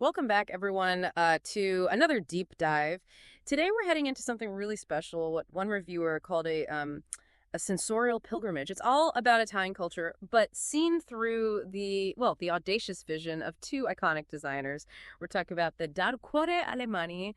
Welcome back, everyone, to another deep dive. Today, we're heading into something really special, what one reviewer called a sensorial pilgrimage. It's all about Italian culture, but seen through the audacious vision of two iconic designers. We're talking about the Dal Cuore Alle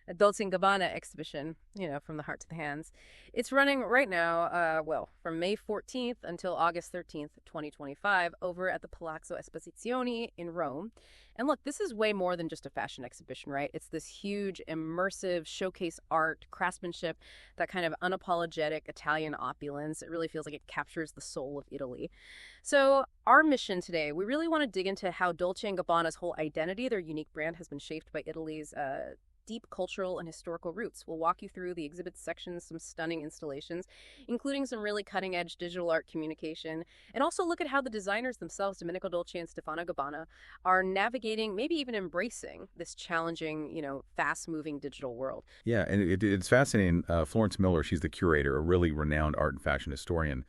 a Dolce&Gabbana exhibition, from the heart to the hands. It's running right now, from May 14th until August 13th, 2025, over at the Palazzo Esposizioni in Rome. And look, this is way more than just a fashion exhibition, right? It's this huge, immersive showcase art, craftsmanship, that kind of unapologetic Italian opulence. It really feels like it captures the soul of Italy. So our mission today, we really want to dig into how Dolce & Gabbana's whole identity, their unique brand, has been shaped by Italy's deep cultural and historical roots. We'll walk you through the exhibit sections, some stunning installations, including some really cutting-edge digital art communication, and also look at how the designers themselves, Domenico Dolce and Stefano Gabbana, are navigating, maybe even embracing this challenging, fast-moving digital world. Yeah, and it's fascinating. Florence Miller, she's the curator, a really renowned art and fashion historian.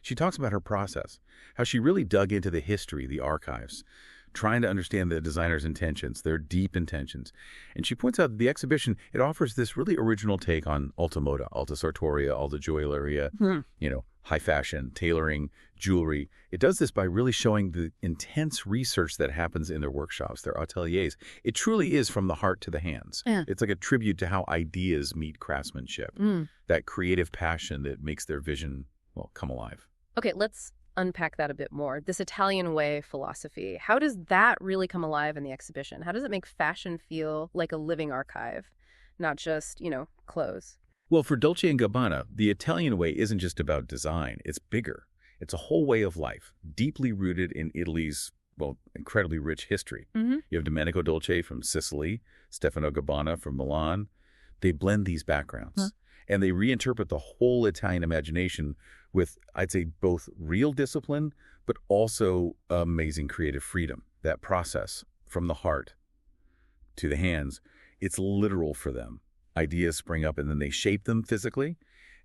She talks about her process, how she really dug into the history, the archives, trying to understand the designer's intentions, their deep intentions. And she points out that the exhibition, it offers this really original take on Alta Moda, Alta Sartoria, Alta Gioielleria, high fashion, tailoring, jewelry. It does this by really showing the intense research that happens in their workshops, their ateliers. It truly is from the heart to the hands. Yeah. It's like a tribute to how ideas meet craftsmanship, that creative passion that makes their vision, come alive. Okay, let's unpack that a bit more. This Italian way philosophy, how does that really come alive in the exhibition? How does it make fashion feel like a living archive, not just, clothes? Well, for Dolce & Gabbana, the Italian way isn't just about design. It's bigger. It's a whole way of life, deeply rooted in Italy's, incredibly rich history. Mm-hmm. You have Domenico Dolce from Sicily, Stefano Gabbana from Milan. They blend these backgrounds, and they reinterpret the whole Italian imagination with, I'd say, both real discipline, but also amazing creative freedom. That process from the heart to the hands, it's literal for them. Ideas spring up and then they shape them physically.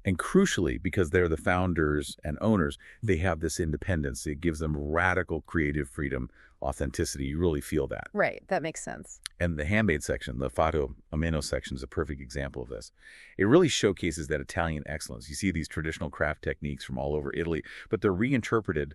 And crucially, because they're the founders and owners, they have this independence. It gives them radical creative freedom, authenticity. You really feel that. Right. That makes sense. And the handmade section, the fatto a mano section, is a perfect example of this. It really showcases that Italian excellence. You see these traditional craft techniques from all over Italy, but they're reinterpreted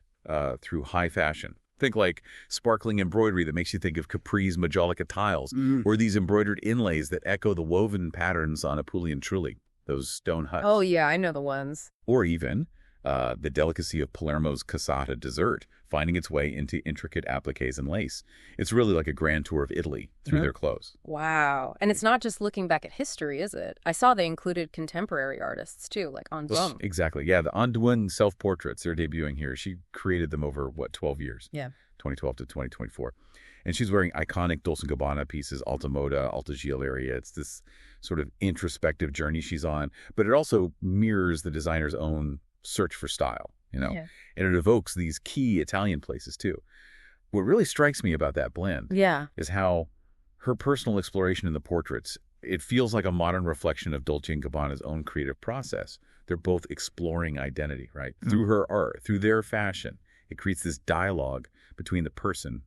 through high fashion. Think like sparkling embroidery that makes you think of Capri's Majolica tiles, or these embroidered inlays that echo the woven patterns on opulent trulli, those stone huts. Oh, yeah, I know the ones. Or even the delicacy of Palermo's cassata dessert, finding its way into intricate appliques and lace. It's really like a grand tour of Italy through their clothes. Wow. And it's not just looking back at history, is it? I saw they included contemporary artists, too, like Andouin. Exactly. Yeah, the Andouin self-portraits, they're debuting here. She created them over, 12 years? Yeah. 2012 to 2024. And she's wearing iconic Dolce & Gabbana pieces, Alta Moda, Alta Gioielleria. It's this sort of introspective journey she's on, but it also mirrors the designer's own search for style, Yeah. And it evokes these key Italian places too. What really strikes me about that blend is how her personal exploration in the portraits, it feels like a modern reflection of Dolce & Gabbana's own creative process. They're both exploring identity, right? Through her art, through their fashion. It creates this dialogue between the person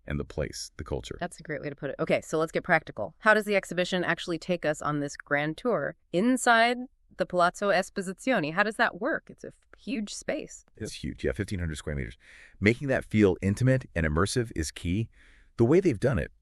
and the place, the culture. That's a great way to put it. Okay, so let's get practical. How does the exhibition actually take us on this grand tour inside the Palazzo Esposizioni? How does that work? It's a huge space. It's huge. Yeah, 1,500 square meters. Making that feel intimate and immersive is key. The way they've done it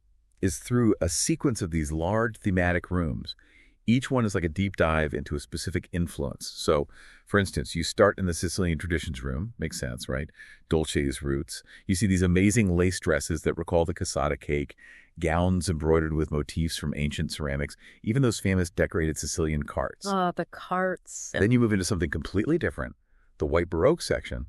is through a sequence of these large thematic rooms. Each one is like a deep dive into a specific influence. So, for instance, you start in the Sicilian traditions room. Makes sense, right? Dolce's roots. You see these amazing lace dresses that recall the cassata cake, gowns embroidered with motifs from ancient ceramics, even those famous decorated Sicilian carts. Oh, the carts. Then you move into something completely different, the White Baroque section.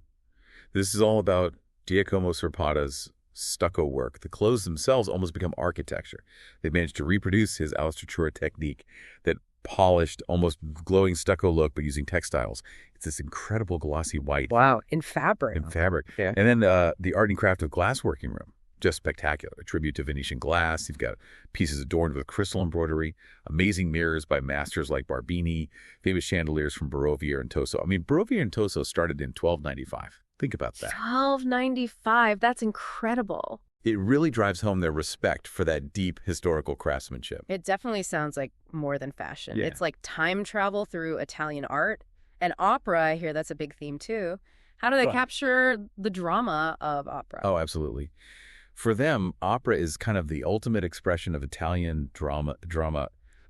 This is all about Giacomo Serpada's stucco work. The clothes themselves almost become architecture. They managed to reproduce his Alta technique, that polished, almost glowing stucco look, but using textiles. It's this incredible glossy white. Wow, in fabric. Yeah. And then the art and craft of glassworking room. Just spectacular. A tribute to Venetian glass. You've got pieces adorned with crystal embroidery, amazing mirrors by masters like Barbini, famous chandeliers from Barovier and Toso. I mean, Barovier and Toso started in 1295. Think about that. 1295. That's incredible. It really drives home their respect for that deep historical craftsmanship. It definitely sounds like more than fashion. Yeah. It's like time travel through Italian art and opera. I hear that's a big theme too. How do they Right. capture the drama of opera? Oh, absolutely. For them, opera is kind of the ultimate expression of Italian drama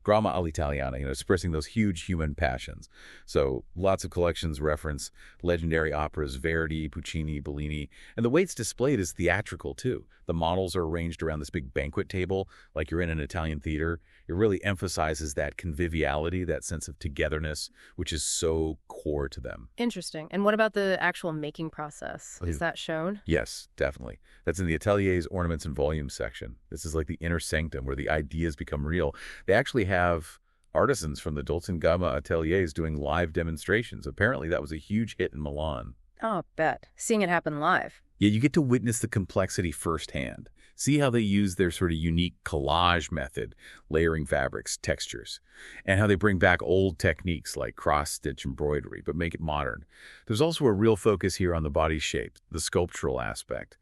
all'italiana, expressing those huge human passions. So lots of collections reference legendary operas, Verdi, Puccini, Bellini, and the way it's displayed is theatrical too. The models are arranged around this big banquet table, like you're in an Italian theater. It really emphasizes that conviviality, that sense of togetherness, which is so core to them. Interesting. And what about the actual making process? Oh, Is that shown? Yes, definitely. That's in the Atelier's Ornaments and Volumes section. This is like the inner sanctum where the ideas become real. They actually have artisans from the Dolce&Gabbana ateliers doing live demonstrations. Apparently, that was a huge hit in Milan. Oh, bet. Seeing it happen live. Yeah, you get to witness the complexity firsthand. See how they use their sort of unique collage method, layering fabrics, textures, and how they bring back old techniques like cross-stitch embroidery, but make it modern. There's also a real focus here on the body shape, the sculptural aspect,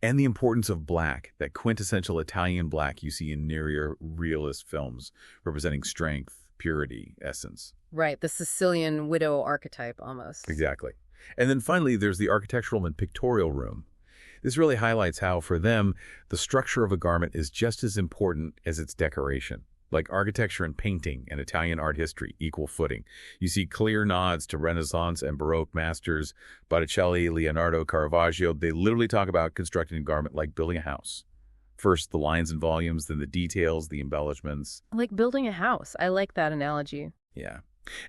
and the importance of black, that quintessential Italian black you see in near realist films, representing strength, purity, essence. Right. The Sicilian widow archetype almost. Exactly. And then finally, there's the architectural and pictorial room. This really highlights how, for them, the structure of a garment is just as important as its decoration. Like architecture and painting and Italian art history, equal footing. You see clear nods to Renaissance and Baroque masters, Botticelli, Leonardo, Caravaggio. They literally talk about constructing a garment like building a house. First, the lines and volumes, then the details, the embellishments. Like building a house. I like that analogy. Yeah.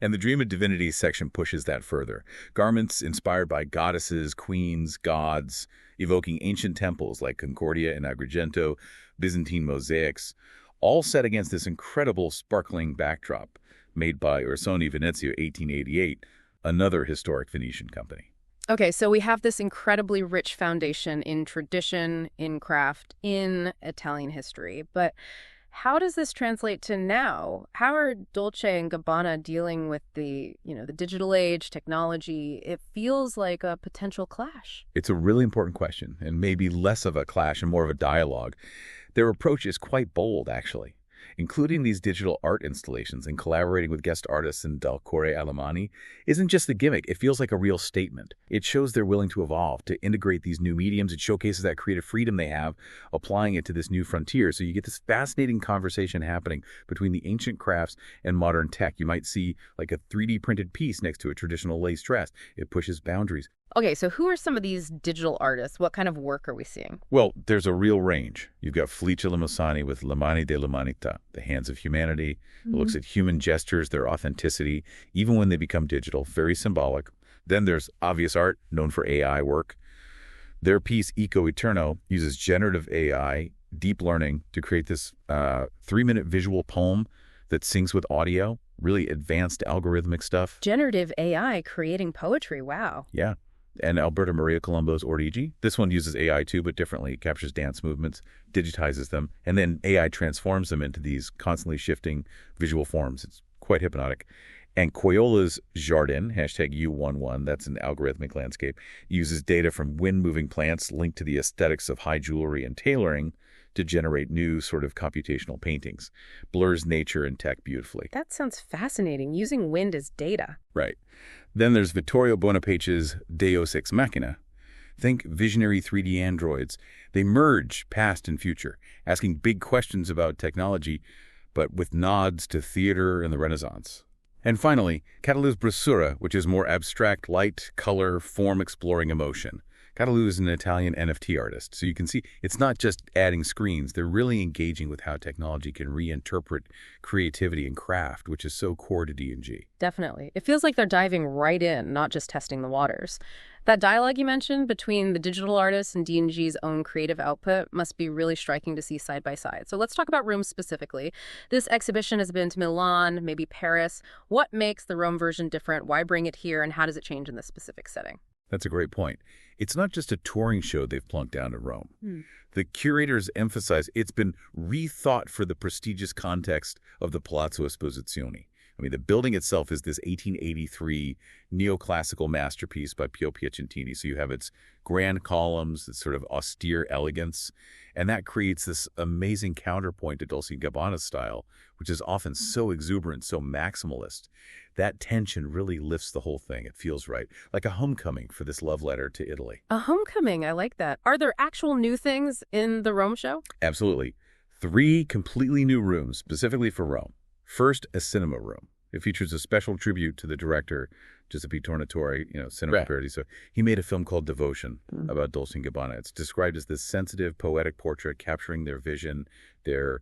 And the Dream of Divinity section pushes that further. Garments inspired by goddesses, queens, gods, evoking ancient temples like Concordia and Agrigento, Byzantine mosaics, all set against this incredible sparkling backdrop made by Orsoni Venezia 1888, another historic Venetian company. Okay, so we have this incredibly rich foundation in tradition, in craft, in Italian history, but how does this translate to now? How are Dolce and Gabbana dealing with the digital age, technology? It feels like a potential clash. It's a really important question, and maybe less of a clash and more of a dialogue. Their approach is quite bold, actually. Including these digital art installations and collaborating with guest artists in DAL CUORE ALLE isn't just a gimmick. It feels like a real statement. It shows they're willing to evolve, to integrate these new mediums. It showcases that creative freedom they have, applying it to this new frontier. So you get this fascinating conversation happening between the ancient crafts and modern tech. You might see like a 3D printed piece next to a traditional lace dress. It pushes boundaries. Okay, so who are some of these digital artists? What kind of work are we seeing? Well, there's a real range. You've got Felice Limosani with Le Mani dell'Umanità, the hands of humanity. It looks at human gestures, their authenticity, even when they become digital, very symbolic. Then there's Obvious Art, known for AI work. Their piece, Eco Eterno, uses generative AI, deep learning, to create this 3-minute visual poem that syncs with audio, really advanced algorithmic stuff. Generative AI creating poetry, wow. Yeah. And Alberta Maria Colombo's Origi. This one uses AI too, but differently. It captures dance movements, digitizes them, and then AI transforms them into these constantly shifting visual forms. It's quite hypnotic. And Coyola's Jardin, #U11, that's an algorithmic landscape, uses data from wind-moving plants linked to the aesthetics of high jewelry and tailoring to generate new sort of computational paintings. Blurs nature and tech beautifully. That sounds fascinating, using wind as data. Right. Then there's Vittorio Bonapace's Deus Ex Machina. Think visionary 3D androids. They merge past and future, asking big questions about technology, but with nods to theater and the Renaissance. And finally, Catalu's Brasura, which is more abstract light, color, form exploring emotion. Catalu is an Italian NFT artist, so you can see it's not just adding screens. They're really engaging with how technology can reinterpret creativity and craft, which is so core to D&G. Definitely. It feels like they're diving right in, not just testing the waters. That dialogue you mentioned between the digital artists and D&G's own creative output must be really striking to see side by side. So let's talk about Rome specifically. This exhibition has been to Milan, maybe Paris. What makes the Rome version different? Why bring it here? And how does it change in this specific setting? That's a great point. It's not just a touring show they've plunked down in Rome. The curators emphasize it's been rethought for the prestigious context of the Palazzo Esposizioni. I mean, the building itself is this 1883 neoclassical masterpiece by Pio Piacentini. So you have its grand columns, its sort of austere elegance, and that creates this amazing counterpoint to Dolce&Gabbana style, which is often so exuberant, so maximalist. That tension really lifts the whole thing. It feels right, like a homecoming for this love letter to Italy. A homecoming, I like that. Are there actual new things in the Rome show? Absolutely. 3 completely new rooms, specifically for Rome. First, a cinema room. It features a special tribute to the director, Giuseppe Tornatore, cinema parody. So he made a film called Devotion about Dolce & Gabbana. It's described as this sensitive, poetic portrait capturing their vision, their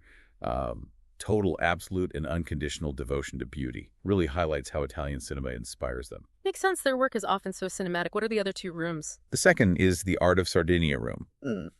total, absolute, and unconditional devotion to beauty. Really highlights how Italian cinema inspires them. Makes sense. Their work is often so cinematic. What are the other 2 rooms? The second is the Art of Sardinia room.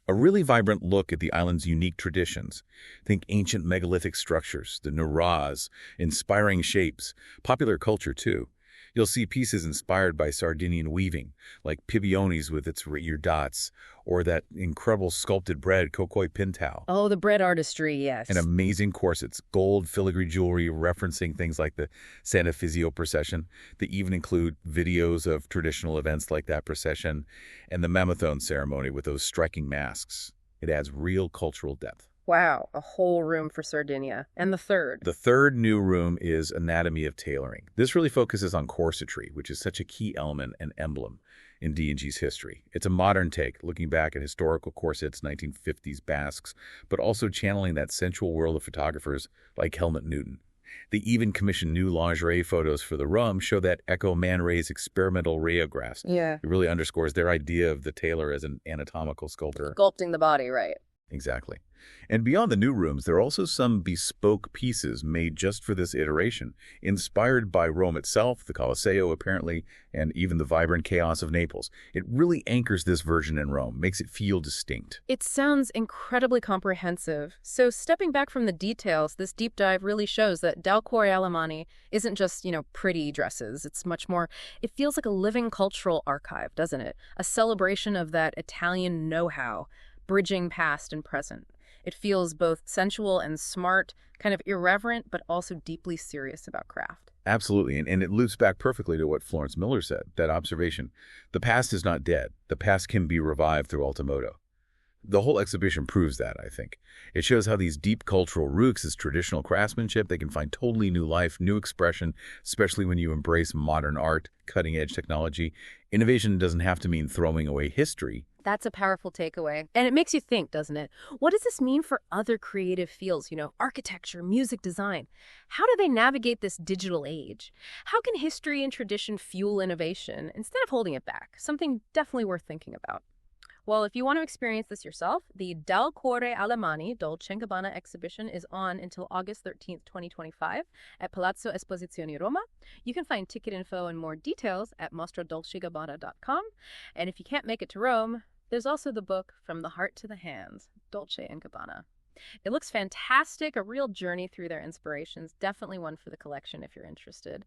A really vibrant look at the island's unique traditions. Think ancient megalithic structures, the Nuras, inspiring shapes, popular culture too. You'll see pieces inspired by Sardinian weaving, like Pibionis with its ear dots, or that incredible sculpted bread, Cochi Pintao. Oh, the bread artistry, yes. And amazing corsets, gold filigree jewelry referencing things like the Santa Fizio procession. They even include videos of traditional events like that procession and the Mamathon ceremony with those striking masks. It adds real cultural depth. Wow, a whole room for Sardinia. And the third? The third new room is Anatomy of Tailoring. This really focuses on corsetry, which is such a key element and emblem in D&G's history. It's a modern take, looking back at historical corsets, 1950s basques, but also channeling that sensual world of photographers like Helmut Newton. They even commissioned new lingerie photos for the room, show that echo Man Ray's experimental rayographs. Yeah. It really underscores their idea of the tailor as an anatomical sculptor. Sculpting the body, right. Exactly. And beyond the new rooms, there are also some bespoke pieces made just for this iteration, inspired by Rome itself, the Colosseo apparently, and even the vibrant chaos of Naples. It really anchors this version in Rome, makes it feel distinct. It sounds incredibly comprehensive. So stepping back from the details, this deep dive really shows that Dal Cuore Allemani isn't just, pretty dresses. It's much more, it feels like a living cultural archive, doesn't it? A celebration of that Italian know-how, bridging past and present. It feels both sensual and smart, kind of irreverent, but also deeply serious about craft. Absolutely, and it loops back perfectly to what Florence Miller said, that observation. The past is not dead. The past can be revived through Alta Moda. The whole exhibition proves that, I think. It shows how these deep cultural roots, this traditional craftsmanship, they can find totally new life, new expression, especially when you embrace modern art, cutting-edge technology. Innovation doesn't have to mean throwing away history. That's a powerful takeaway. And it makes you think, doesn't it? What does this mean for other creative fields, architecture, music design? How do they navigate this digital age? How can history and tradition fuel innovation instead of holding it back? Something definitely worth thinking about. Well, if you want to experience this yourself, the Dal Cuore Allemani Dolce & Gabbana exhibition is on until August 13th, 2025 at Palazzo Esposizioni, Roma. You can find ticket info and more details at mostradolcegabbana.com. And if you can't make it to Rome, there's also the book From the Heart to the Hands, Dolce & Gabbana. It looks fantastic, a real journey through their inspirations. Definitely one for the collection if you're interested.